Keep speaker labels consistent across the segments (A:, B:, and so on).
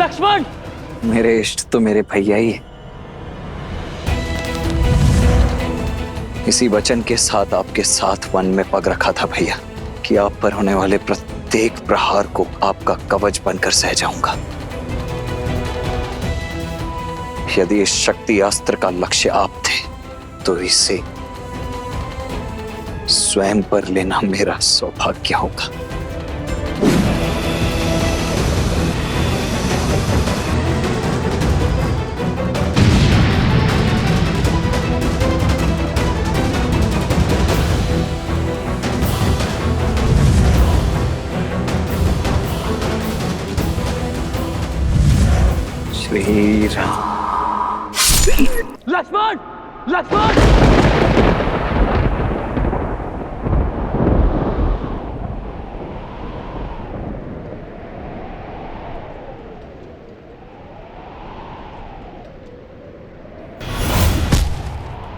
A: लक्ष्मण!
B: मेरे इष्ट तो मेरे भैया ही है। इसी वचन के साथ आपके साथ वन में पग रखा था भैया कि आप पर होने वाले प्रत्येक प्रहार को आपका कवच बनकर सह जाऊंगा। यदि इस शक्ति अस्त्र का लक्ष्य आप थे तो इसे स्वयं पर लेना मेरा सौभाग्य होगा। श्री राम।
A: लक्ष्मण! लक्ष्मण!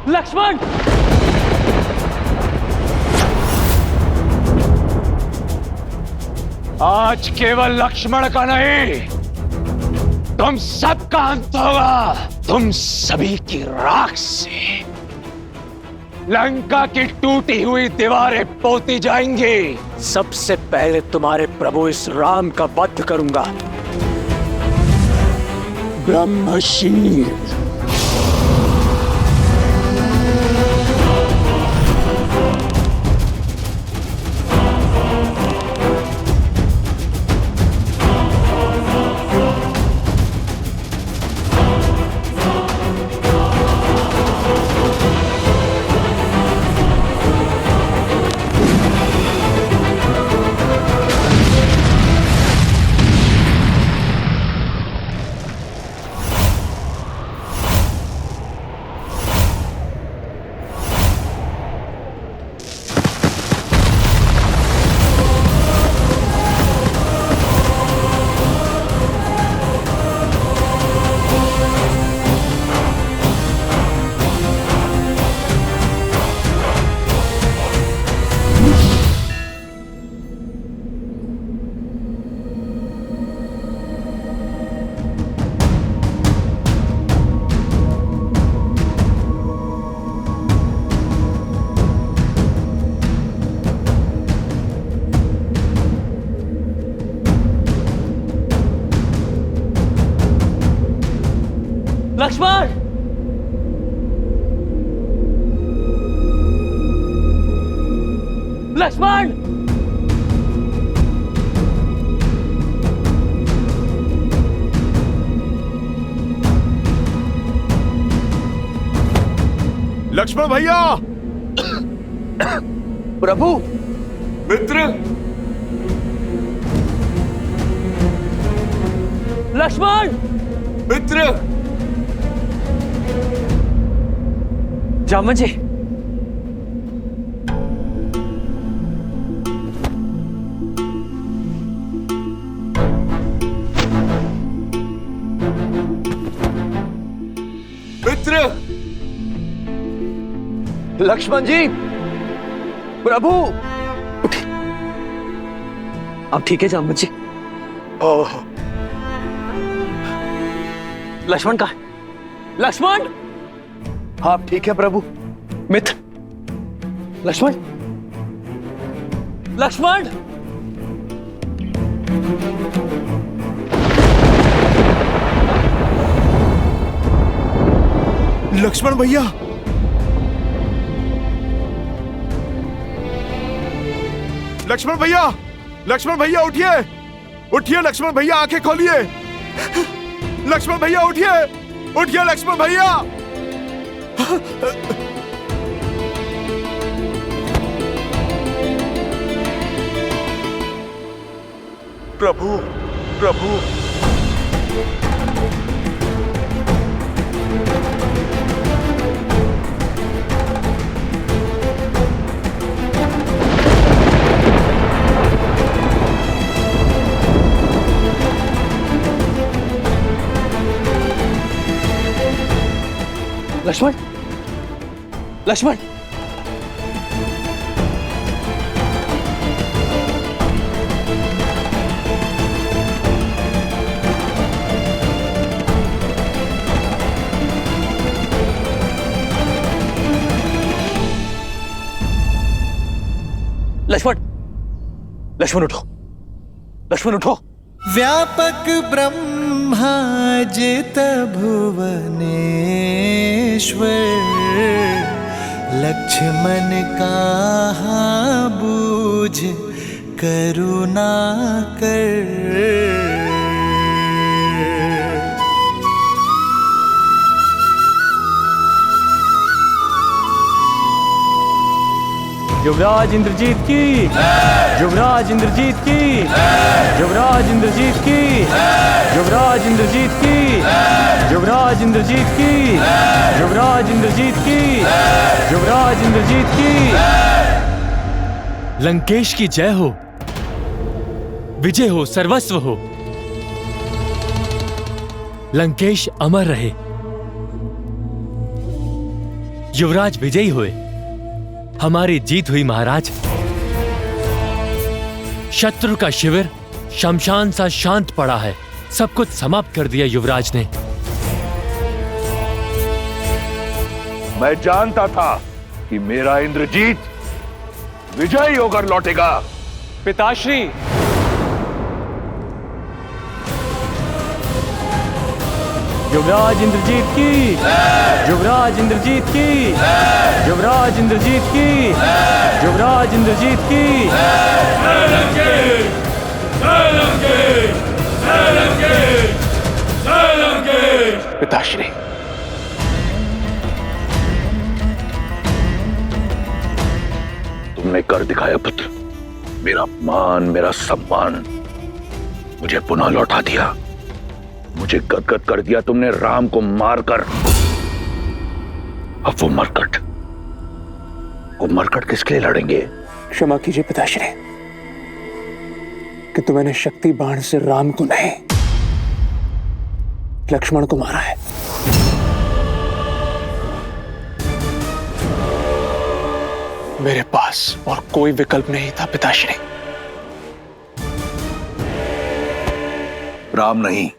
A: लक्ष्मण! आज केवल लक्ष्मण का नहीं, तुम सबका अंत होगा। तुम सभी की राख से लंका की टूटी हुई दीवारें पोती जाएंगी। सबसे पहले तुम्हारे प्रभु इस राम का वध करूंगा। ब्रह्मशील। लक्ष्मण! लक्ष्मण!
C: लक्ष्मण भैया!
B: प्रभु!
C: मित्र!
A: लक्ष्मण!
C: मित्र!
B: जामन जी,
C: मित्र!
B: लक्ष्मण जी, प्रभु! अब ठीक है जामन जी?
C: ओह!
B: लक्ष्मण कहाँ है? लक्ष्मण! आप ठीक है प्रभु? मित्र! लक्ष्मण! लक्ष्मण!
C: लक्ष्मण भैया! लक्ष्मण भैया! लक्ष्मण भैया उठिए! उठिए लक्ष्मण भैया, आंखें खोलिए! लक्ष्मण भैया उठिए! उठिए लक्ष्मण भैया! प्रभु! प्रभु!
B: लक्ष्मण! लक्ष्मण! लक्ष्मण, लक्ष्मण उठो, लक्ष्मण उठो।
D: व्यापक ब्रह्माजित भुवनेश्वर, लक्ष्मण कहाँ बूझ करुणा कर।
E: युवराज इंद्रजीत की, युवराज इंद्रजीत की, युवराज इंद्रजीत की, युवराज इंद्रजीत की, युवराज इंद्रजीत की, युवराज इंद्रजीत की, युवराज इंद्रजीत की। लंकेश की जय हो, विजय हो, सर्वस्व हो। लंकेश अमर रहे, युवराज विजयी हुए, हमारी जीत हुई महाराज। शत्रु का शिविर शमशान सा शांत पड़ा है, सब कुछ समाप्त कर दिया युवराज ने।
A: मैं जानता था कि मेरा इंद्रजीत विजयी होकर लौटेगा।
E: पिताश्री, युवराज इंद्रजीत की, युवराज इंद्रजीत की, युवराज इंद्रजीत की, युवराज इंद्रजीत की।
A: पिताश्री, तुमने कर दिखाया पुत्र। मेरा मान, मेरा सम्मान मुझे पुनः लौटा दिया। मुझे गदगद कर दिया तुमने राम को मारकर। अब वो मरकट किसके लिए लड़ेंगे?
F: क्षमा कीजिए पिताश्री कि तो मैंने शक्ति बाण से राम को नहीं, लक्ष्मण को मारा है। मेरे पास और कोई विकल्प नहीं था पिताश्री।
A: राम नहीं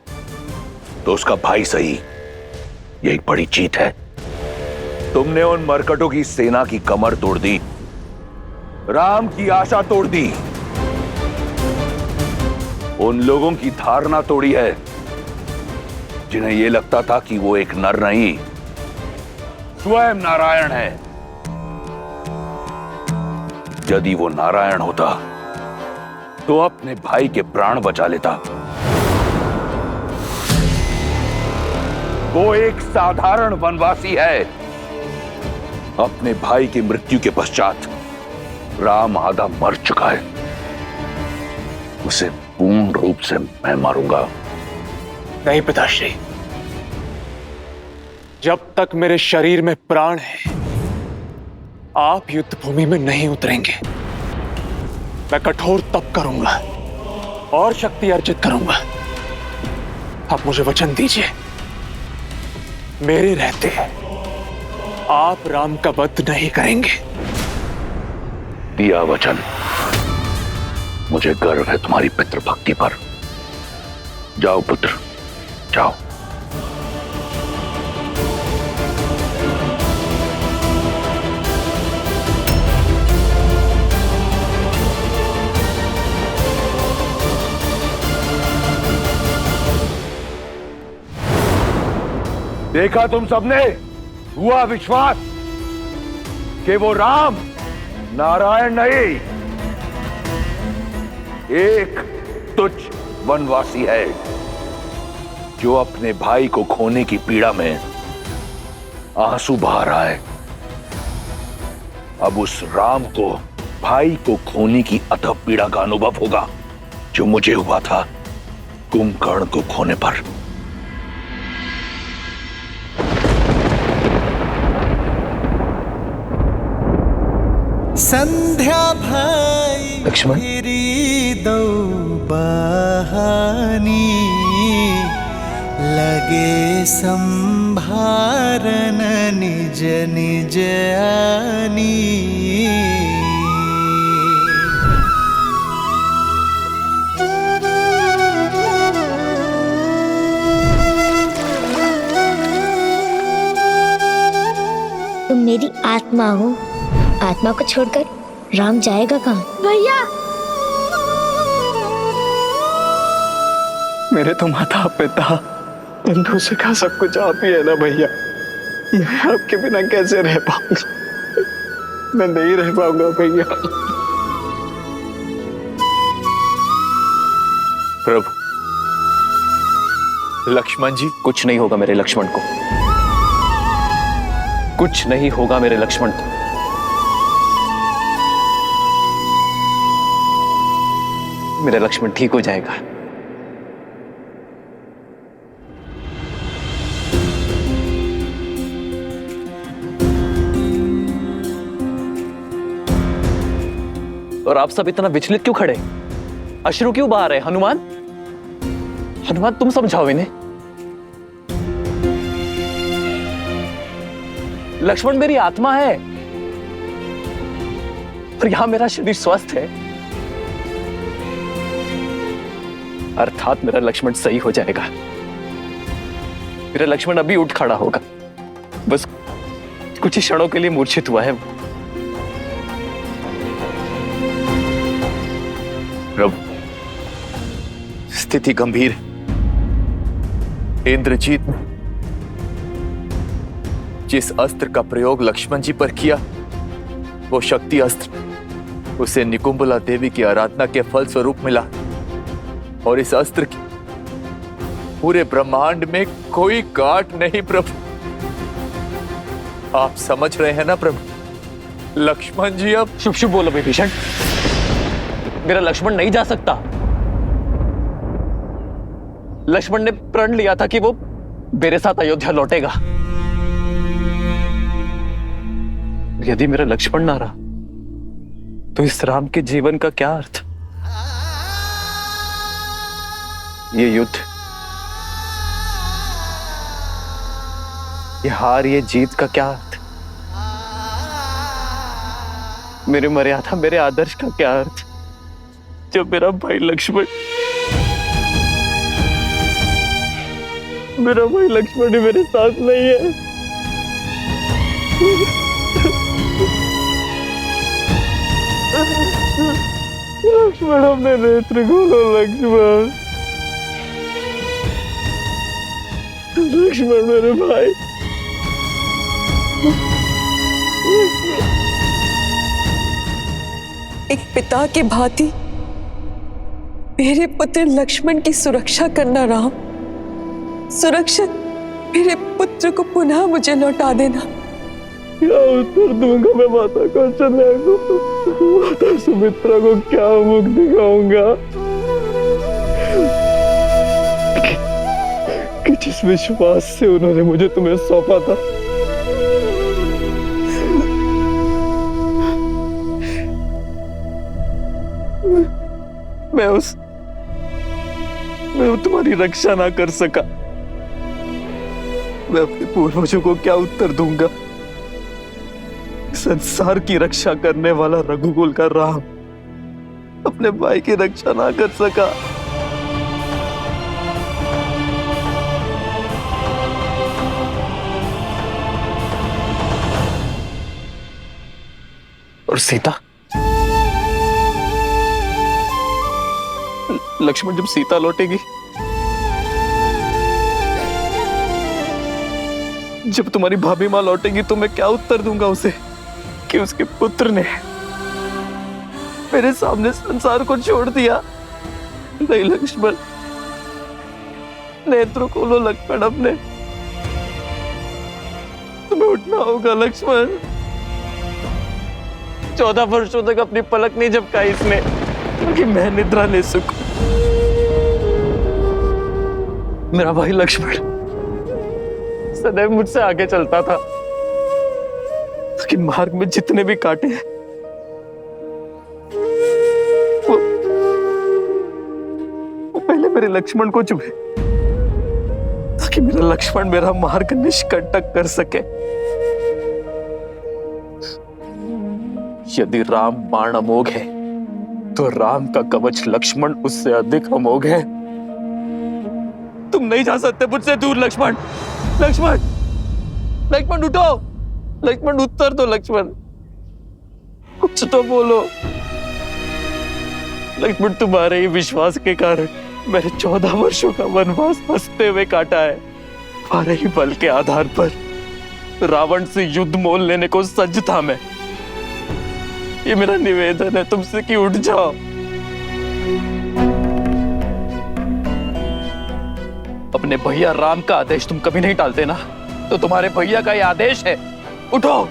A: तो उसका भाई सही, ये एक बड़ी जीत है। तुमने उन मरकटों की सेना की कमर तोड़ दी, राम की आशा तोड़ दी, उन लोगों की धारणा तोड़ी है जिन्हें यह लगता था कि वो एक नर नहीं, स्वयं नारायण है। यदि वो नारायण होता तो अपने भाई के प्राण बचा लेता। वो एक साधारण वनवासी है। अपने भाई की मृत्यु के पश्चात राम आधा मर चुका है, उसे पूर्ण रूप से मैं मारूंगा।
F: नहीं पिताश्री, जब तक मेरे शरीर में प्राण है आप युद्ध भूमि में नहीं उतरेंगे। मैं कठोर तप करूंगा और शक्ति अर्जित करूंगा। आप मुझे वचन दीजिए, मेरे रहते आप राम का वध नहीं करेंगे।
A: दिया वचन। मुझे गर्व है तुम्हारी पितृभक्ति पर। जाओ पुत्र, जाओ। देखा तुम सबने, हुआ विश्वास कि वो राम नारायण नहीं, एक तुच्छ वनवासी है जो अपने भाई को खोने की पीड़ा में आंसू बहा रहा है। अब उस राम को भाई को खोने की अथक पीड़ा का अनुभव होगा जो मुझे हुआ था कुंभकर्ण को खोने पर।
D: संध्या भाई
B: लक्ष्मण?
D: फिरी दो बहानी, लगे संभारन निज निज आनी।
G: तुम मेरी आत्मा हो, आत्मा को छोड़कर राम जाएगा कहाँ?
H: भैया
F: मेरे तो माता पिता बंधु से का सब कुछ आप ही है ना भैया। मैं आपके बिना कैसे रह पाऊंगा? मैं नहीं रह पाऊंगा भैया।
B: प्रभु, लक्ष्मण जी, कुछ नहीं होगा मेरे लक्ष्मण को, कुछ नहीं होगा मेरे लक्ष्मण को। मेरा लक्ष्मण ठीक हो जाएगा। और आप सब इतना विचलित क्यों खड़े? अश्रु क्यों बहा रहे? हनुमान, हनुमान तुम समझाओ इन्हें। लक्ष्मण मेरी आत्मा है और यहां मेरा शरीर स्वस्थ है, अर्थात मेरा लक्ष्मण सही हो जाएगा। मेरा लक्ष्मण अभी उठ खड़ा होगा, बस कुछ ही क्षणों के लिए मूर्छित हुआ है।
A: प्रभु, स्थिति गंभीर है। इंद्रजीत ने जिस अस्त्र का प्रयोग लक्ष्मण जी पर किया, वो शक्ति अस्त्र उसे निकुंबला देवी की आराधना के फल स्वरूप मिला, और इस अस्त्र की पूरे ब्रह्मांड में कोई गांठ नहीं। प्रभु, आप समझ रहे हैं ना प्रभु? लक्ष्मण जी अब
B: शुभ शुभ बोलो विभीषण, मेरा लक्ष्मण नहीं जा सकता। लक्ष्मण ने प्रण लिया था कि वो मेरे साथ अयोध्या लौटेगा। यदि मेरा लक्ष्मण ना रहा तो इस राम के जीवन का क्या अर्थ? ये युद्ध, ये हार, ये जीत का क्या अर्थ? मेरे मर्यादा, मेरे आदर्श का क्या अर्थ जब मेरा भाई लक्ष्मण ही मेरे साथ नहीं है? लक्ष्मण, अपने नेत्र खोलो लक्ष्मण, लक्ष्मण मेरे भाई।
I: एक पिता के भांति मेरे पुत्र लक्ष्मण की सुरक्षा करना राम। सुरक्षित मेरे पुत्र को पुनः मुझे लौटा देना।
F: क्या उत्तर दूंगा मैं माता कौशल्या को? माता सुमित्रा को क्या मुख दिखाऊंगा कि जिस विश्वास से उन्होंने मुझे तुम्हें सौंपा था, मैं तुम्हारी रक्षा ना कर सका। मैं अपने पूर्वजों को क्या उत्तर दूंगा? संसार की रक्षा करने वाला रघुकुल का राम अपने भाई की रक्षा ना कर सका।
B: और सीता, लक्ष्मण जब सीता लौटेगी, जब तुम्हारी भाभी मां लौटेगी, तो मैं क्या उत्तर दूंगा उसे कि उसके पुत्र ने मेरे सामने संसार को छोड़ दिया? नहीं लक्ष्मण, नेत्र खोलो लक्ष्मण अपने, तुम्हें उठना होगा लक्ष्मण। 14 वर्षों तक अपनी पलक नहीं झपकाई इसने कि मैं निद्रा ले सकूं। मेरा भाई लक्ष्मण सदैव मुझसे आगे चलता था, लेकिन मार्ग में जितने भी कांटे हैं वो पहले मेरे लक्ष्मण को चुभे, ताकि मेरा लक्ष्मण मेरा मार्ग निष्कंटक कर सके। यदि राम बाण अमोघ है, तो राम का कवच लक्ष्मण उससे अधिक अमोघ है। तुम नहीं जा सकते मुझसे दूर लक्ष्मण। लक्ष्मण, लक्ष्मण उठो, लक्ष्मण उत्तर दो लक्ष्मण। कुछ तो बोलो। लक्ष्मण, तुम्हारे ही विश्वास के कारण मैंने 14 वर्षों का वनवास हंसते हुए काटा है। तुम्हारे ही बल के आधार पर रावण से युद्ध मोल लेने को सज्ज था मैं। ये मेरा निवेदन है तुमसे कि उठ जाओ। अपने भैया राम का आदेश तुम कभी नहीं टालते ना, तो तुम्हारे भैया का ये आदेश है, उठो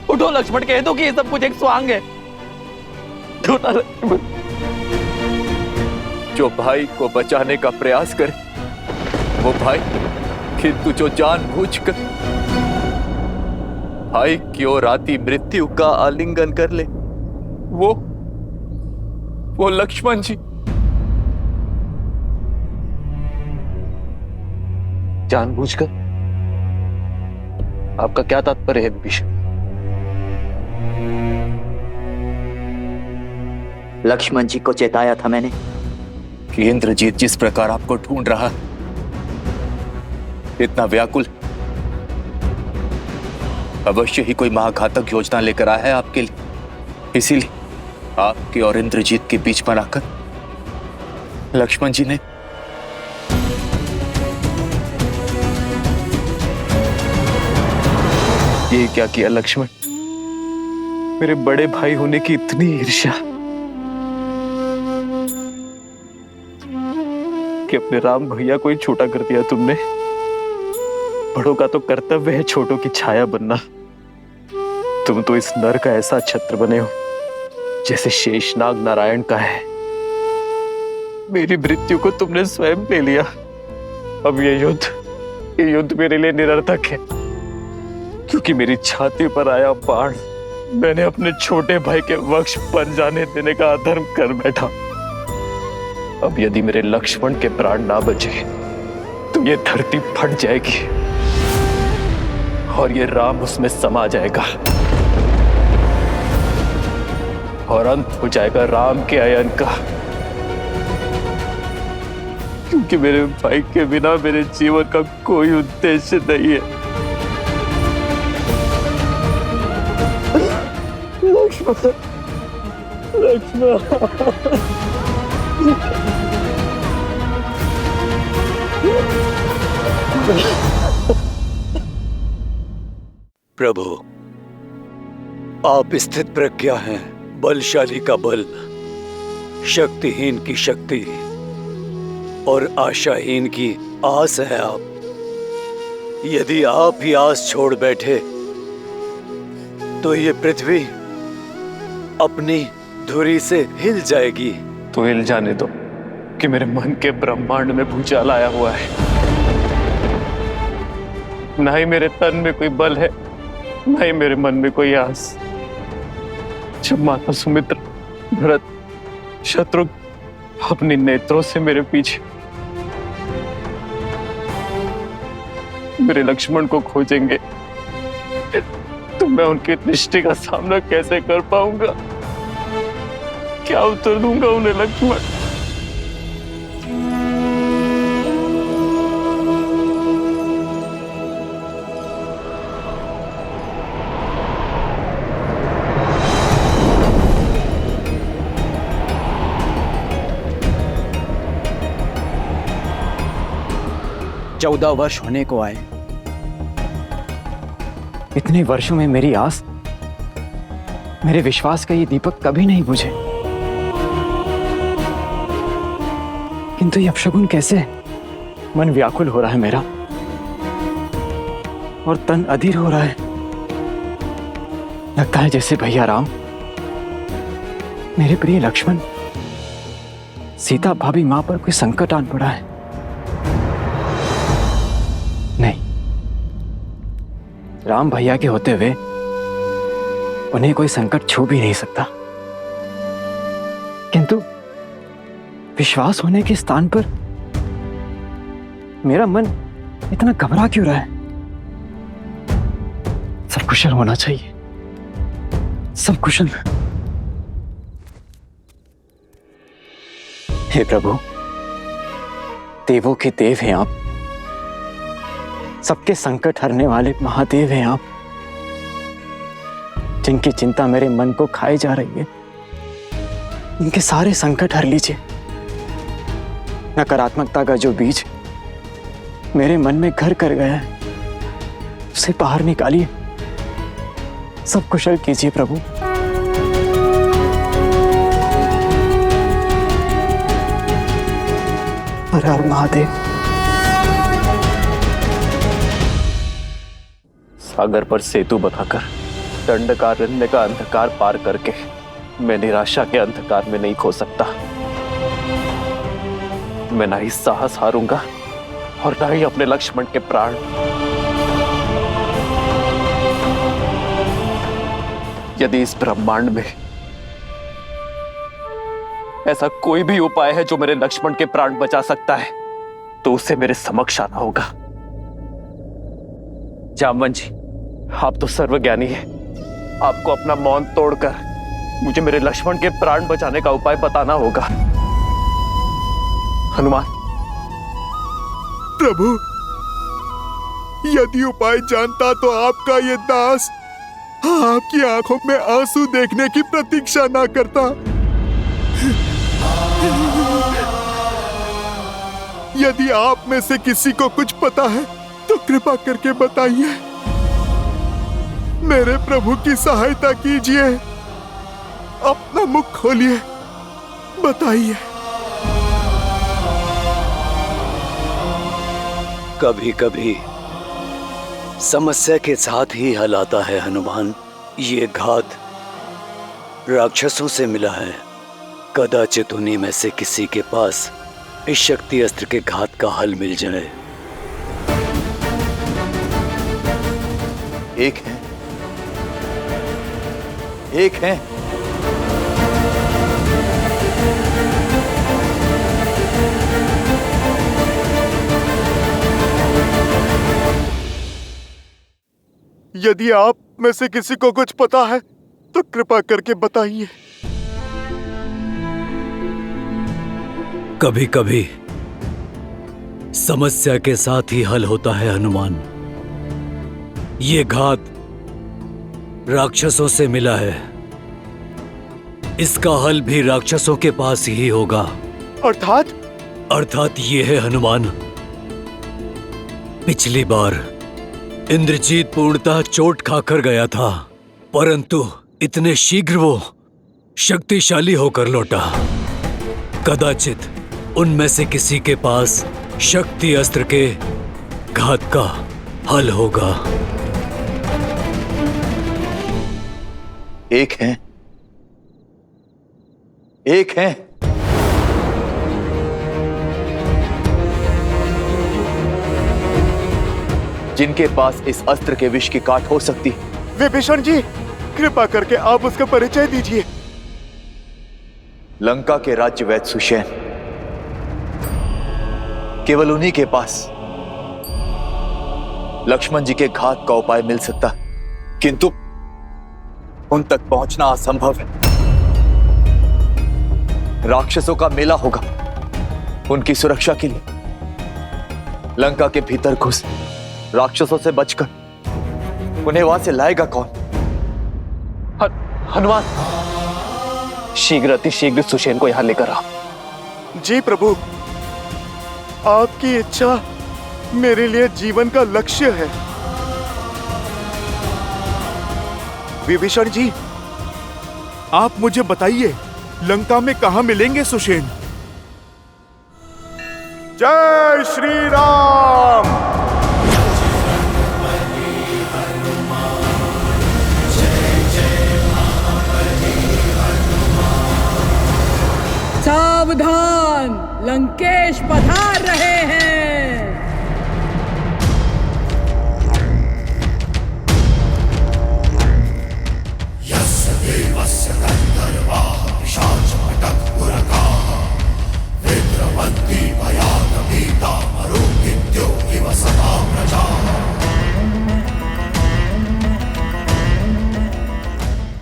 B: उठो लक्ष्मण, कह दो कि ये सब कुछ एक स्वांग है। उठो ना लक्ष्मण।
F: जो भाई को बचाने का प्रयास करे वो भाई, किंतु जो जानबूझकर भाई की ओर आती मृत्यु का आलिंगन कर ले, वो लक्ष्मण जी।
B: जानबूझकर? आपका क्या तात्पर्य है विभीषण?
G: लक्ष्मण जी को चेताया था मैंने
F: कि इंद्रजीत जिस प्रकार आपको ढूंढ रहा, इतना व्याकुल, अवश्य ही कोई महाघातक योजना लेकर आया है आपके लिए। इसीलिए आपके और इंद्रजीत के बीच बनाकर लक्ष्मण जी ने
B: ये क्या किया लक्ष्मण? मेरे बड़े भाई होने की इतनी ईर्ष्या कि अपने राम भैया को ही छोटा कर दिया तुमने। बड़ों का तो कर्तव्य है छोटों की छाया बनना। तुम तो इस नर का ऐसा छत्र बने हो जैसे शेषनाग नारायण का है। मेरी मृत्यु को तुमने स्वयं ले लिया। अब ये युद्ध मेरे लिए निरर्थक है, क्योंकि मेरी छाती पर आया बाण मैंने अपने छोटे भाई के वक्ष पर जाने देने का अधर्म कर बैठा। अब यदि मेरे लक्ष्मण के प्राण ना बचे तो ये धरती फट जाएगी और ये राम उसमें समा जाएगा और अंत हो जाएगा राम के अयन का। क्योंकि मेरे भाई के बिना मेरे जीवन का कोई उद्देश्य नहीं है। लक्ष्मण,
H: प्रभु, आप स्थित प्रज्ञा हैं, बलशाली का बल, शक्तिहीन की शक्ति और आशाहीन की आस है आप। यदि आप ही आस छोड़ बैठे तो ये पृथ्वी अपनी धुरी से हिल जाएगी।
B: तो हिल जाने दो कि मेरे मन के ब्रह्मांड में भूचाल आया हुआ है। ना ही मेरे तन में कोई बल है, ना ही मेरे मन में कोई आस। जब माता सुमित्र, भरत, शत्रुघ्न अपने नेत्रों से मेरे पीछे मेरे लक्ष्मण को खोजेंगे तो मैं उनकी दृष्टि का सामना कैसे कर पाऊंगा? क्या उत्तर दूंगा उन्हें लक्ष्मण?
J: चौदह वर्ष होने को आए। इतने वर्षों में मेरी आस, मेरे विश्वास का ये दीपक कभी नहीं बुझे। किंतु ये अपशगुन कैसे? मन व्याकुल हो रहा है मेरा और तन अधीर हो रहा है। लगता है जैसे भैया राम, मेरे प्रिय लक्ष्मण, सीता भाभी मां पर कोई संकट आन पड़ा है। नहीं, राम भैया के होते हुए उन्हें कोई संकट छू भी नहीं सकता। किंतु विश्वास होने के स्थान पर मेरा मन इतना घबरा क्यों रहा है? सब कुशल होना चाहिए, सब कुशल। हे प्रभु, देवों के देव हैं आप, सबके संकट हरने वाले महादेव हैं आप। जिनकी चिंता मेरे मन को खाए जा रही है, इनके सारे संकट हर लीजिए। नकारात्मकता का जो बीज मेरे मन में घर कर गया है, उसे बाहर निकालिए। सब कुशल कीजिए प्रभु। हर हर महादेव। सागर पर सेतु बनाकर दंडकारण्य का अंधकार पार करके मैं निराशा के अंधकार में नहीं खो सकता। मैं ना ही साहस हारूंगा और ना ही अपने लक्ष्मण के प्राण। यदि इस ब्रह्मांड में ऐसा कोई भी उपाय है जो मेरे लक्ष्मण के प्राण बचा सकता है, तो उसे मेरे समक्ष आना होगा। जामवन जी, आप तो सर्वज्ञानी हैं। आपको अपना मौन तोड़कर मुझे मेरे लक्ष्मण के प्राण बचाने का उपाय बताना होगा। हनुमान।
C: प्रभु, यदि उपाय जानता तो आपका ये दास आपकी आंखों में आंसू देखने की प्रतीक्षा ना करता। यदि आप में से किसी को कुछ पता है तो कृपा करके बताइए। मेरे प्रभु की सहायता कीजिए। अपना मुख खोलिए, बताइए।
H: कभी कभी समस्या के साथ ही हल आता है हनुमान। ये घात राक्षसों से मिला है। कदाचित उन्हीं में से किसी के पास इस शक्ति अस्त्र के घात का हल मिल जाए।
G: एक है, एक है।
C: यदि आप में से किसी को कुछ पता है तो कृपा करके बताइए।
H: कभी कभी समस्या के साथ ही हल होता है हनुमान। ये घात राक्षसों से मिला है। इसका हल भी राक्षसों के पास ही होगा। अर्थात ये है हनुमान, पिछली बार इंद्रजीत पूर्णतः चोट खाकर गया था, परंतु इतने शीघ्र वो शक्तिशाली होकर लौटा। कदाचित उनमें से किसी के पास शक्ति अस्त्र के घात का हल होगा।
G: एक है, एक है। जिनके पास इस अस्त्र के विष की काट हो सकती।
C: विभीषण जी, कृपा करके आप उसका परिचय दीजिए।
G: लंका के राज्य वैद्य सुषेण, केवल उन्हीं के पास लक्ष्मण जी के घात का उपाय मिल सकता, किंतु उन तक पहुंचना असंभव है। राक्षसों का मेला होगा। उनकी सुरक्षा के लिए लंका के भीतर घुस राक्षसों से बचकर उन्हें वहां से लाएगा कौन?
J: हनुमान, शीघ्र अतिशीघ्र सुषेण को यहां लेकर आ।
C: जी प्रभु, आपकी इच्छा मेरे लिए जीवन का लक्ष्य है। विभीषण जी, आप मुझे बताइए, लंका में कहां मिलेंगे सुषेण? जय श्री राम।
K: सावधान, लंकेश पधार रहे हैं।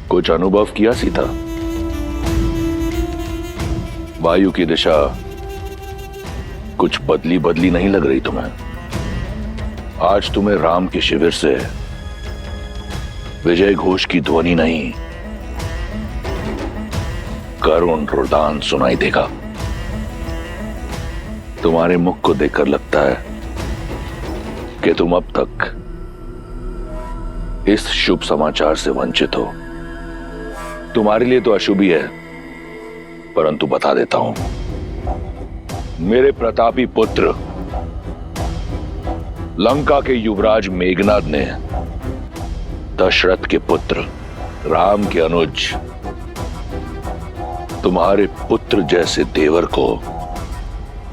A: कुछ अनुभव किया सीता? वायु की दिशा कुछ बदली बदली नहीं लग रही तुम्हें? आज तुम्हें राम के शिविर से विजय घोष की ध्वनि नहीं, करुण रुदान सुनाई देगा। तुम्हारे मुख को देखकर लगता है कि तुम अब तक इस शुभ समाचार से वंचित हो। तुम्हारे लिए तो अशुभ ही है, परंतु बता देता हूं, मेरे प्रतापी पुत्र लंका के युवराज मेघनाद ने दशरथ के पुत्र राम के अनुज तुम्हारे पुत्र जैसे देवर को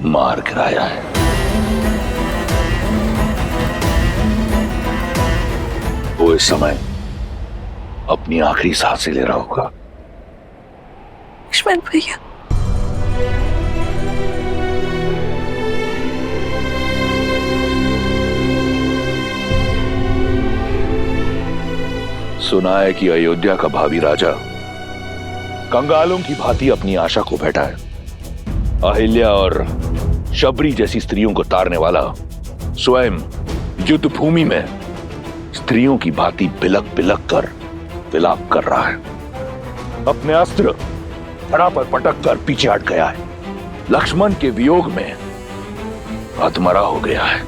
A: मार गिराया है। वो इस समय अपनी आखिरी सांसें ले रहा होगा।
I: लक्ष्मण भैया,
A: सुना है कि अयोध्या का भावी राजा कंगालों की भांति अपनी आशा को बैठा है। अहिल्या और शबरी जैसी स्त्रियों को तारने वाला स्वयं युद्ध भूमि में स्त्रियों की भांति बिलक बिलक कर विलाप कर रहा है। अपने अस्त्र धड़ा पर पटक कर पीछे हट गया है। लक्ष्मण के वियोग में अधमरा हो गया है।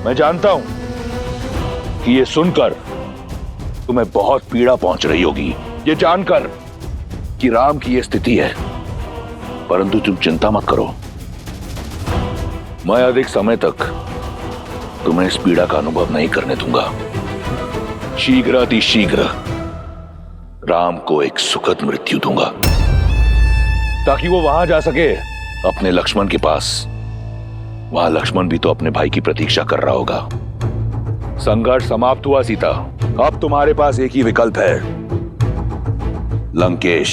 A: मैं जानता हूं कि ये सुनकर तुम्हें बहुत पीड़ा पहुंच रही होगी, ये जानकर कि राम की ये स्थिति है, परंतु तुम चिंता मत करो। मैं अधिक समय तक तुम्हें इस पीड़ा का अनुभव नहीं करने दूंगा। शीघ्र अति शीघ्र राम को एक सुखद मृत्यु दूंगा, ताकि वो वहां जा सके अपने लक्ष्मण के पास। वहां लक्ष्मण भी तो अपने भाई की प्रतीक्षा कर रहा होगा। संघर्ष समाप्त हुआ सीता, अब तुम्हारे पास एक ही विकल्प है, लंकेश।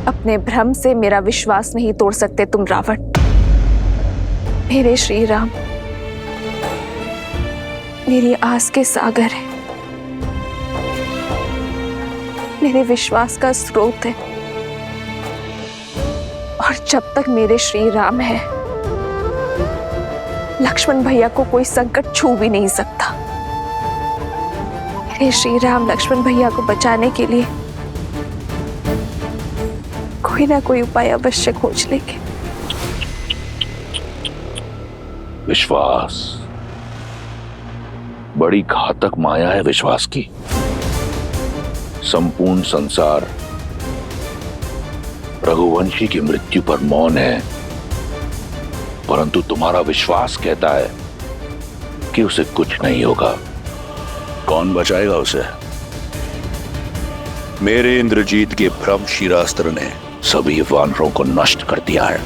L: अपने भ्रम से मेरा विश्वास नहीं तोड़ सकते तुम रावण। मेरे श्री राम मेरी आस के सागर है, मेरे विश्वास का स्रोत है, और जब तक मेरे श्री राम है, लक्ष्मण भैया को कोई संकट छू भी नहीं सकता। मेरे श्री राम लक्ष्मण भैया को बचाने के लिए कोई ना कोई उपाय अवश्य खोज लेंगे।
A: विश्वास बड़ी घातक माया है विश्वास की। संपूर्ण संसार रघुवंशी की मृत्यु पर मौन है, परंतु तुम्हारा विश्वास कहता है कि उसे कुछ नहीं होगा। कौन बचाएगा उसे? मेरे इंद्रजीत के भ्रम शिरास्त्र ने सभी वानरों को नष्ट कर दिया है।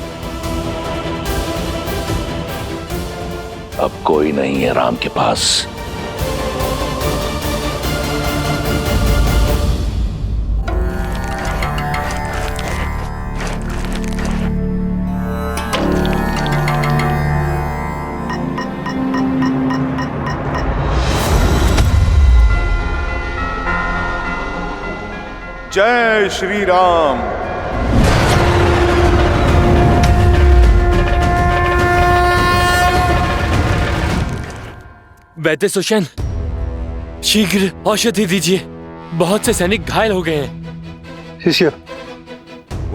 A: अब कोई नहीं है राम के पास।
C: जय श्री राम।
E: वैद्य सुषेण, शीघ्र औषधि दीजिए, बहुत से सैनिक घायल हो गए हैं।
C: शिष्य,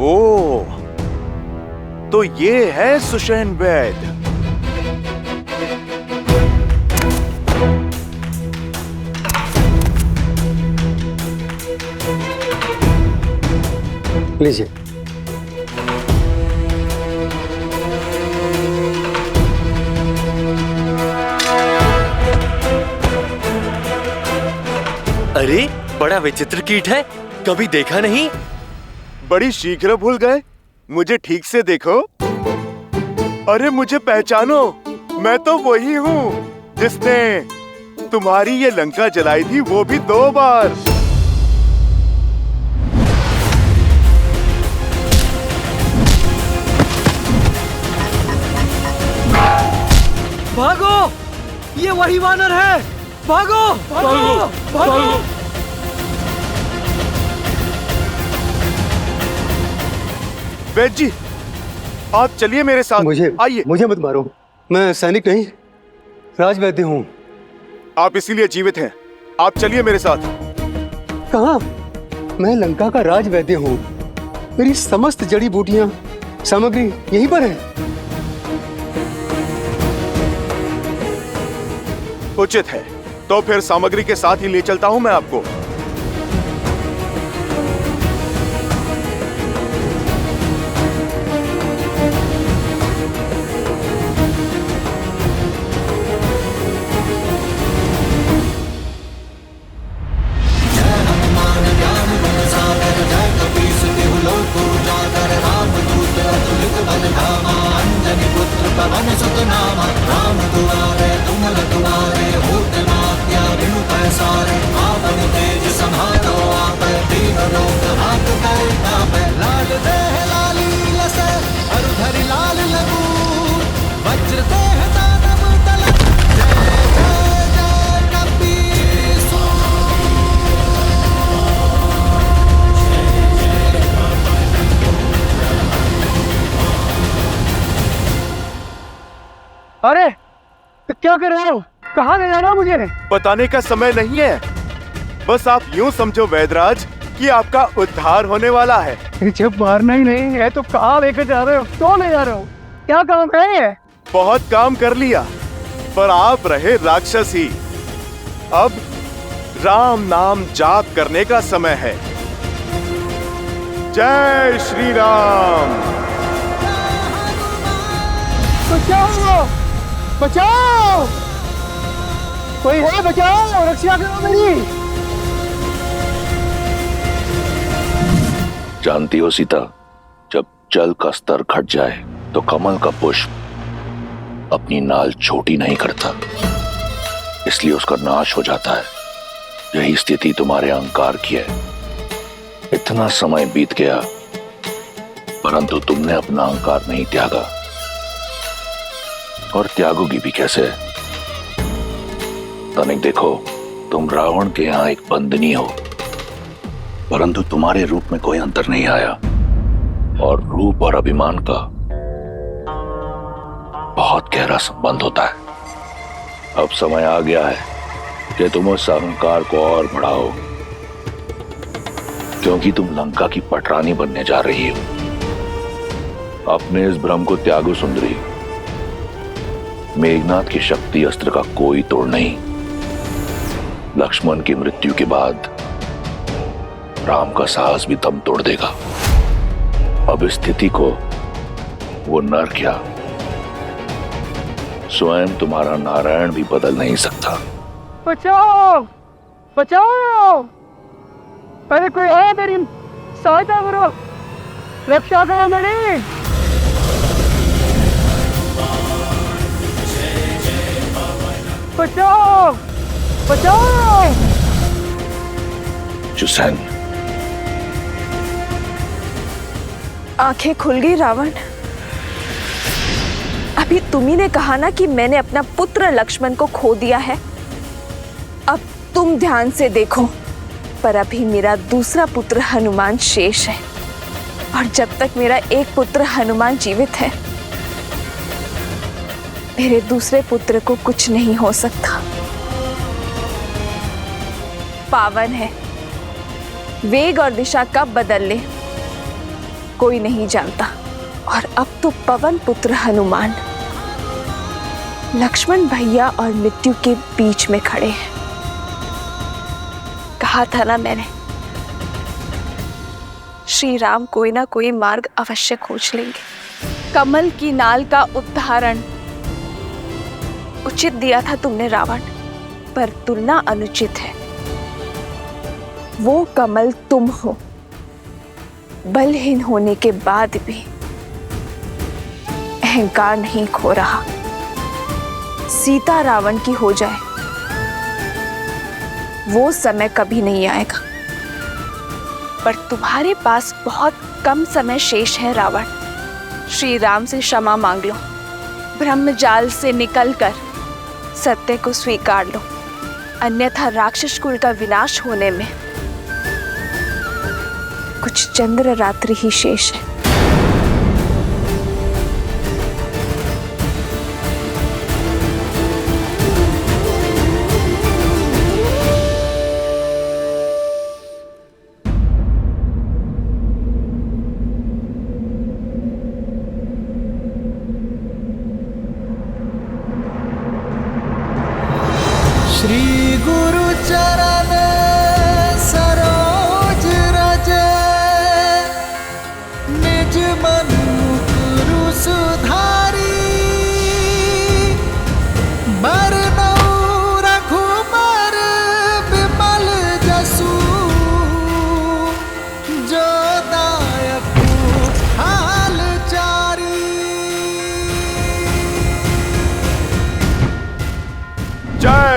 C: ओ, तो ये है सुषेण वैद्य।
J: लीजिए।
G: अरे, बड़ा विचित्र कीट है, कभी देखा नहीं।
C: बड़ी शीघ्र भूल गए, मुझे ठीक से देखो। अरे मुझे पहचानो, मैं तो वही हूँ जिसने तुम्हारी ये लंका जलाई थी, वो भी 2 बार।
J: भागो, ये वही वानर है। भागो, भागो, भागो।
C: वैद्य जी, आप चलिए मेरे साथ। आइए।
M: मुझे मत मारो, मैं सैनिक नहीं, राजवैद्य हूँ।
C: आप इसीलिए जीवित हैं। आप चलिए मेरे साथ।
M: कहाँ? मैं लंका का राजवैद्य हूँ। मेरी समस्त जड़ी बूटियां सामग्री यहीं पर है।
C: उचित है, तो फिर सामग्री के साथ ही ले चलता हूँ मैं आपको।
J: अरे तो क्या कर रहे हो? कहाँ ले जा रहे हो मुझे?
C: बताने का समय नहीं है। बस आप यूं समझो वैदराज कि आपका उद्धार होने वाला है।
J: जब मारना ही नहीं है तो कहाँ लेकर जा रहे हो? क्यों ले जा रहे हो? क्या काम है?
C: बहुत काम कर लिया, पर आप रहे राक्षस ही। अब राम नाम जाप करने का समय है। जय श्री राम।
J: बचाओ, बचाओ, कोई है? बचाओ, रक्षा करो मेरी।
A: जानती हो सीता, जब जल का स्तर घट जाए तो कमल का पुष्प अपनी नाल छोटी नहीं करता, इसलिए उसका नाश हो जाता है। यही स्थिति तुम्हारे अहंकार की है। इतना समय बीत गया परंतु तुमने अपना अहंकार नहीं त्यागा, और त्यागोगी भी कैसे? तनिक देखो, तुम रावण के यहां एक बंदनी हो, परंतु तुम्हारे रूप में कोई अंतर नहीं आया, और रूप और अभिमान का बहुत गहरा संबंध होता है। अब समय आ गया है कि तुम उस अहंकार को और बढ़ाओ, क्योंकि तुम लंका की पटरानी बनने जा रही हो। अपने इस भ्रम को त्यागो सुंदरी। मेघनाथ की शक्ति अस्त्र का कोई तोड़ नहीं। लक्ष्मण की मृत्यु के बाद राम का साहस भी दम तोड़ देगा। अब इस स्थिति को वो नर क्या, स्वयं तुम्हारा नारायण भी बदल नहीं सकता।
J: बचाओ, बचाओ, अरे कोई है? मेरी सहायता करो, रक्षा करो मेरी। बचाओ, बचाओ।
A: जुसेन,
L: आंखें खुल गई रावण। अभी तुम्ही ने कहा ना कि मैंने अपना पुत्र लक्ष्मण को खो दिया है। अब तुम ध्यान से देखो, पर अभी मेरा दूसरा पुत्र हनुमान शेष है, और जब तक मेरा एक पुत्र हनुमान जीवित है, मेरे दूसरे पुत्र को कुछ नहीं हो सकता। पावन है, वेग और दिशा कब बदल ले कोई नहीं जानता। और अब तो पवन पुत्र हनुमान लक्ष्मण भैया और मृत्यु के बीच में खड़े हैं। कहा था ना मैंने, श्री राम कोई ना कोई मार्ग अवश्य खोज लेंगे। कमल की नाल का उदाहरण उचित दिया था तुमने रावण, पर तुलना अनुचित है। वो कमल तुम हो, बलहीन होने के बाद भी अहंकार नहीं खो रहा। सीता रावण की हो जाए वो समय कभी नहीं आएगा, पर तुम्हारे पास बहुत कम समय शेष है रावण। श्री राम से क्षमा मांग लो, ब्रह्मजाल से निकलकर सत्य को स्वीकार लो, अन्यथा राक्षस कुल का विनाश होने में कुछ चंद्र रात्रि ही शेष है।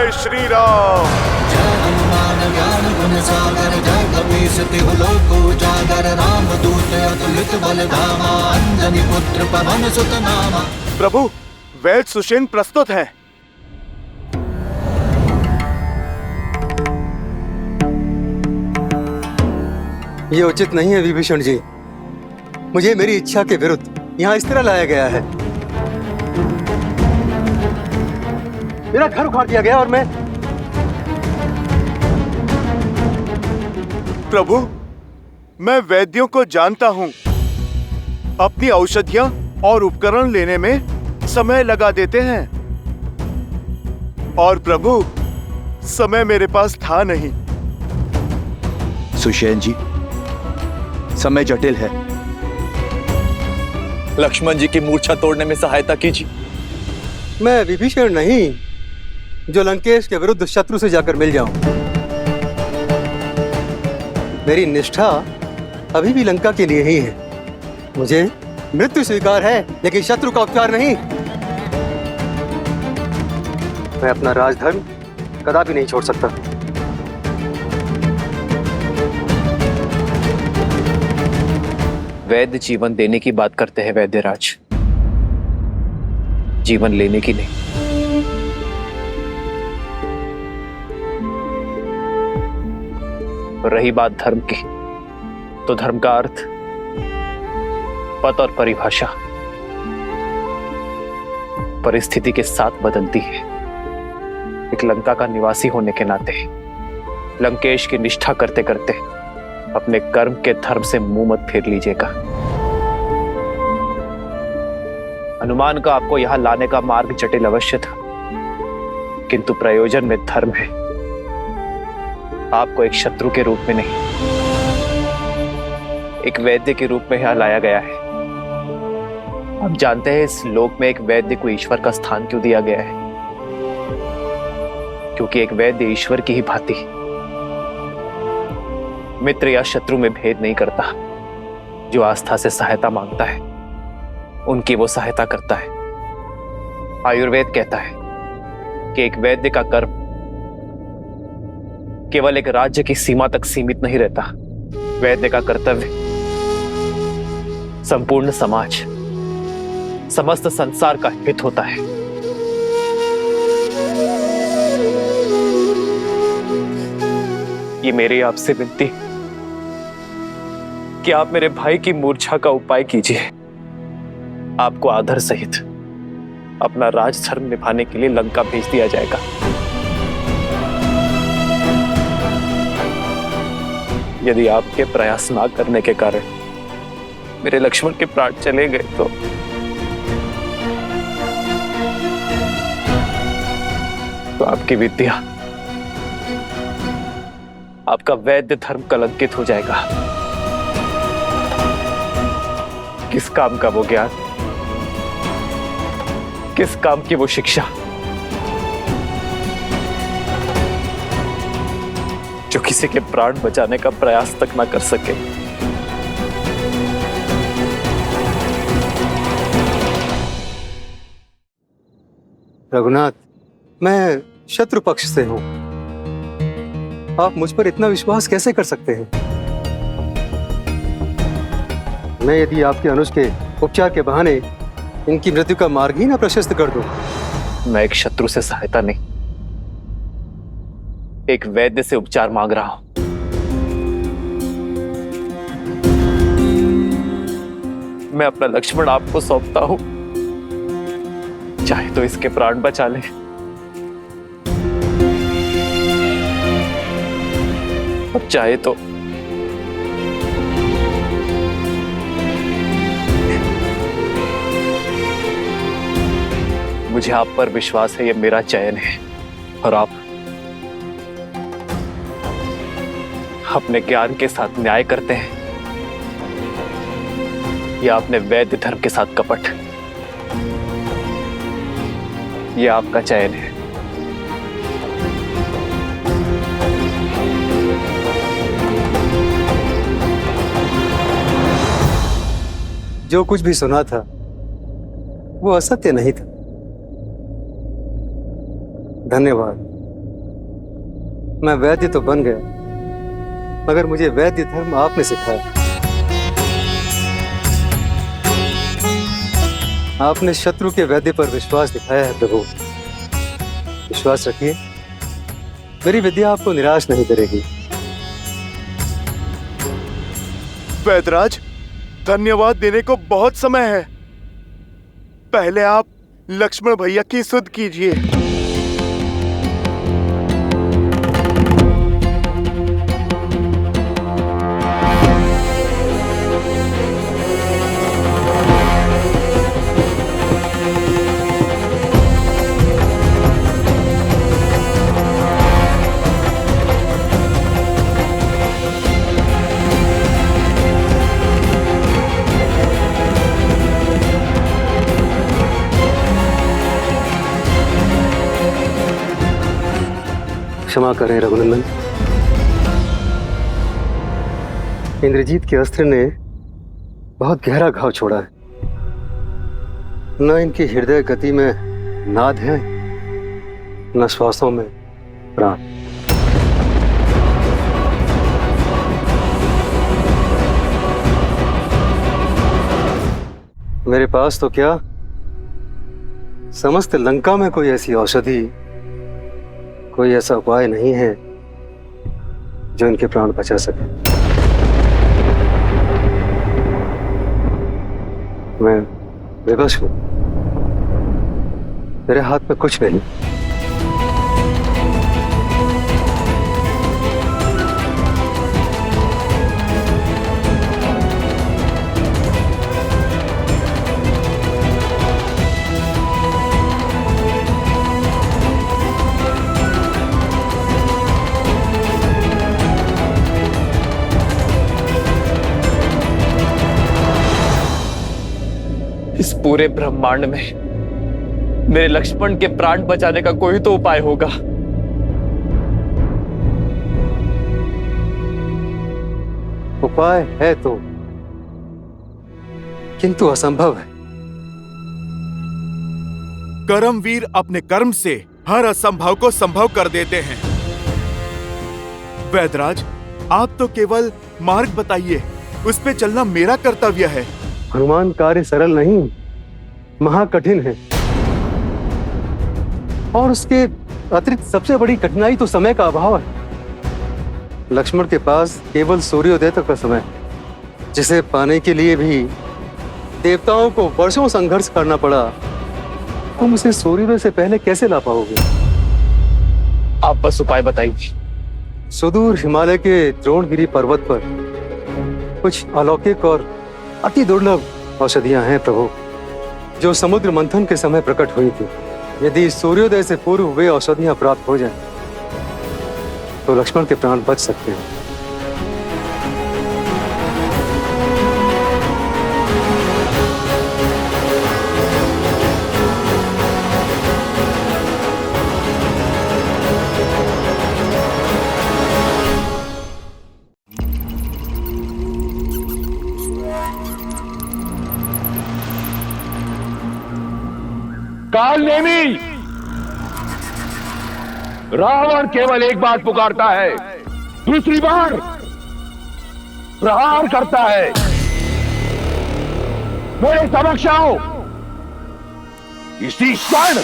C: जय श्री राम।
D: जय हनुमान ज्ञान गुण सागर जय कपीस तिहु लोक उजागर राम दूत अतुलित बल धामा अंजनी पुत्र पवन सुत नामा।
C: प्रभु, वैद्य सुषेण प्रस्तुत हैं।
M: ये उचित नहीं है विभीषण जी। मुझे मेरी इच्छा के विरुद्ध यहाँ इस तरह लाया गया है। मेरा घर उखाड़ दिया गया और मैं
C: प्रभु, मैं वैद्यों को जानता हूँ। अपनी औषधियाँ और उपकरण लेने में समय लगा देते हैं और प्रभु, समय मेरे पास था नहीं।
G: सुषेण जी, समय जटिल है। लक्ष्मण जी की मूर्छा तोड़ने में सहायता कीजिए।
M: मैं विभीषण नहीं जो लंकेश के विरुद्ध शत्रु से जाकर मिल जाऊं। मेरी निष्ठा अभी भी लंका के लिए ही है। मुझे मृत्यु स्वीकार है, लेकिन शत्रु का उपचार नहीं। मैं अपना राजधर्म कदापि नहीं छोड़ सकता।
G: वैद्य जीवन देने की बात करते हैं वैद्यराज, जीवन लेने की नहीं। रही बात धर्म की, तो धर्म का अर्थ, पद और परिभाषा परिस्थिति के साथ बदलती है। एक लंका का निवासी होने के नाते लंकेश की निष्ठा करते करते अपने कर्म के धर्म से मुंह मत फेर लीजिएगा। हनुमान का आपको यहां लाने का मार्ग जटिल अवश्य था, किंतु प्रयोजन में धर्म है। आपको एक शत्रु के रूप में नहीं, एक वैद्य के रूप में यहां लाया गया है। आप जानते हैं इस लोक में एक वैद्य को ईश्वर का स्थान क्यों दिया गया है? क्योंकि एक वैद्य ईश्वर की ही भांति मित्र या शत्रु में भेद नहीं करता। जो आस्था से सहायता मांगता है उनकी वो सहायता करता है। आयुर्वेद कहता है कि एक वैद्य का कर्म केवल एक राज्य की सीमा तक सीमित नहीं रहता। वैद्य का कर्तव्य संपूर्ण समाज, समस्त संसार का हित होता है। ये मेरी आपसे विनती कि आप मेरे भाई की मूर्छा का उपाय कीजिए। आपको आदर सहित अपना राजधर्म निभाने के लिए लंका भेज दिया जाएगा। यदि आपके प्रयास ना करने के कारण मेरे लक्ष्मण के प्राण चले गए तो आपकी विद्या, आपका वैद्य धर्म कलंकित हो जाएगा। किस काम का वो ज्ञान, किस काम की वो शिक्षा जो किसी के प्राण बचाने का प्रयास तक ना कर सके।
M: रघुनाथ, मैं शत्रु पक्ष से हूं। आप मुझ पर इतना विश्वास कैसे कर सकते हैं? मैं यदि आपके अनुज के उपचार के बहाने इनकी मृत्यु का मार्ग ही ना प्रशस्त कर दूं।
G: मैं एक शत्रु से सहायता नहीं, एक वैद्य से उपचार मांग रहा हूं। मैं अपना लक्ष्मण आपको सौंपता हूं, चाहे तो इसके प्राण बचा ले, और चाहे तो मुझे आप पर विश्वास है, ये मेरा चयन है और आप अपने ज्ञान के साथ न्याय करते हैं या अपने वैद्य धर्म के साथ कपट। ये आपका चयन है।
M: जो कुछ भी सुना था वो असत्य नहीं था। धन्यवाद। मैं वैद्य तो बन गया, मगर मुझे वैद्य धर्म आपने सिखाया। आपने शत्रु के वैद्य पर विश्वास दिखाया है प्रभु। विश्वास रखिए, मेरी विद्या आपको निराश नहीं करेगी।
C: वैदराज, धन्यवाद देने को बहुत समय है। पहले आप लक्ष्मण भैया की सुध कीजिए।
M: क्षमा करें रघुनंदन, इंद्रजीत के अस्त्र ने बहुत गहरा घाव छोड़ा है। न इनकी हृदय गति में नाद है, न श्वासों में प्राण। मेरे पास तो क्या, समस्त लंका में कोई ऐसी औषधि, कोई ऐसा उपाय नहीं है जो इनके प्राण बचा सके। मैं विवश हूं, मेरे हाथ में कुछ नहीं।
G: इस पूरे ब्रह्मांड में मेरे लक्ष्मण के प्राण बचाने का कोई तो उपाय होगा।
M: उपाय है तो, किंतु असंभव है।
C: कर्मवीर अपने कर्म से हर असंभव को संभव कर देते हैं। वैदराज, आप तो केवल मार्ग बताइए, उस पे चलना मेरा कर्तव्य है।
M: हनुमान, कार्य सरल नहीं, महाकठिन है। और उसके अतिरिक्त सबसे बड़ी कठिनाई तो समय का अभाव है। लक्ष्मण के पास केवल सूर्योदय तक का समय, जिसे पाने के लिए भी देवताओं को वर्षों संघर्ष करना पड़ा। तुम उसे सूर्योदय से पहले कैसे ला पाओगे?
G: आप बस उपाय बताइए।
M: सुदूर हिमालय के द्रोणगिरी पर्वत पर कुछ अलौकिक और अति दुर्लभ औषधियां हैं प्रभु, जो समुद्र मंथन के समय प्रकट हुई थी। यदि सूर्योदय से पूर्व वे औषधियां प्राप्त हो जाएं, तो लक्ष्मण के प्राण बच सकते हैं।
A: कालनेमी, रावण केवल एक बार पुकारता है, दूसरी बार प्रहार करता है। मेरे समक्ष आओ इसी क्षण।